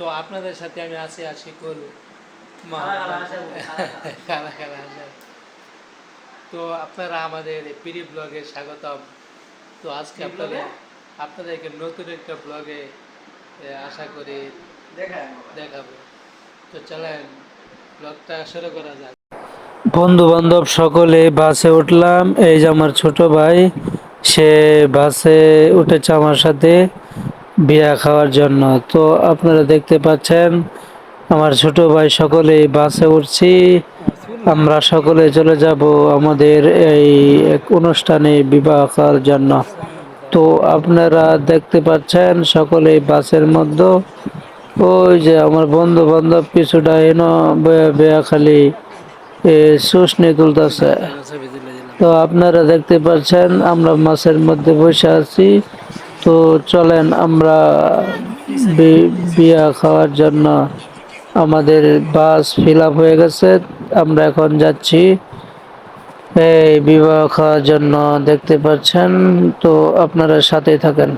তো আপনাদের সাথে আমি আছি আশিকুল খালা খালা হাসান। তো আপনারা আমাদের পিরি ব্লগে স্বাগতম। তো আজকে আপনাদেরকে নতুন একটা ব্লগে আশা করি দেখাবো। তো চলেন ব্লগটা শুরু করা যাক। বন্ধু বান্ধব সকলে বাসে উঠলাম। এই যে আমার ছোট ভাই, সে বাসে উঠেছে আমার সাথে বিয়া খাওয়ার জন্য। তো আপনারা দেখতে পাচ্ছেন আমার ছোট ভাই সকলে বাসে উঠছি। আমরা সকলে চলে যাব আমাদের এই এক অনুষ্ঠানে বিবাহ খাওয়ার জন্য। তো আপনারা দেখতে পাচ্ছেন সকলে বাসের মধ্যে। ওই যে আমার বন্ধু বান্ধব কিছুটা এনো বেয়া খালি শুশনি তুলতেছে। তো আপনারা দেখতে পাচ্ছেন আমরা মাছের মধ্যে বসে আছি। তো চলেন আমরা বিয়া খাওয়ার জন্য, আমাদের বাস ফিল আপ হয়ে গেছে, আমরা এখন যাচ্ছি এই বিবাহ খাওয়ার জন্য। দেখতে পাচ্ছেন, তো আপনারা সাথেই থাকেন।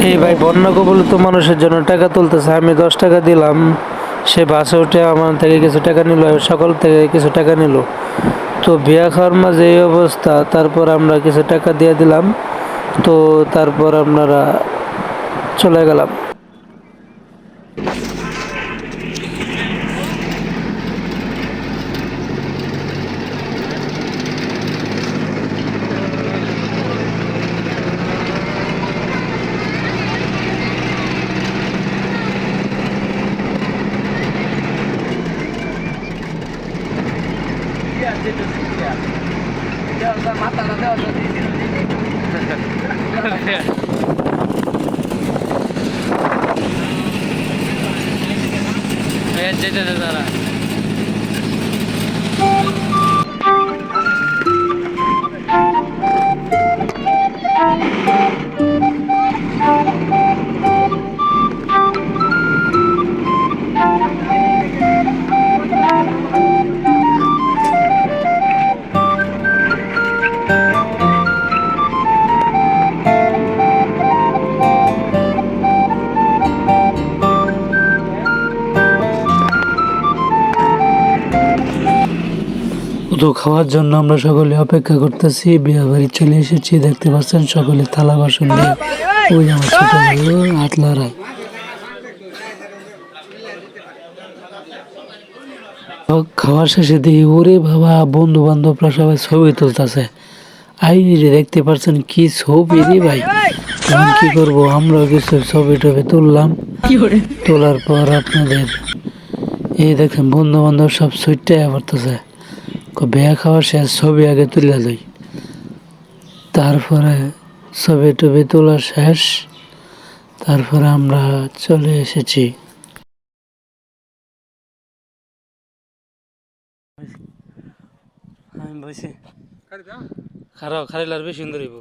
এই ভাই বন্যা কবলিত মানুষের জন্য টাকা তুলতেছে। আমি 10 টাকা দিলাম, সে বাসে উঠে আমার থেকে কিছু টাকা নিল, সকল থেকে কিছু টাকা নিল। তো বিয়া খাওয়ার মাঝে এই অবস্থা, তারপর আমরা কিছু টাকা দিয়ে দিলাম। তো তারপর আপনারা চলে গেলাম। যেতে তারা তো খাওয়ার জন্য আমরা সকলে অপেক্ষা করতেছি। বিয়ে বাড়ি চলে এসেছি, দেখতে পাচ্ছেন সকলে থালা বাসন নিয়ে। ওই আমার ছোট ভাই হাত লড়াই। খাওয়ার শেষে দেখি ওরে বাবা, বন্ধু বান্ধবরা সবাই ছবি তুলতেছে। আই রে, দেখতে পাচ্ছেন কি ছবি রে ভাই। তখন কি করবো, আমরাও কিছু ছবি টবি তুললাম। তোলার পর আপনাদের এই দেখেন বন্ধু বান্ধব সব সুইটটা পড়তেছে। বিয়া খাওয়ার শেষ, ছবি আগে তুলে লই। তারপরে ছবি টবি তোলা শেষ, তারপরে আমরা চলে এসেছি। আমি বসে খারাপ খারাইলে আর বেশি সুন্দর হইব।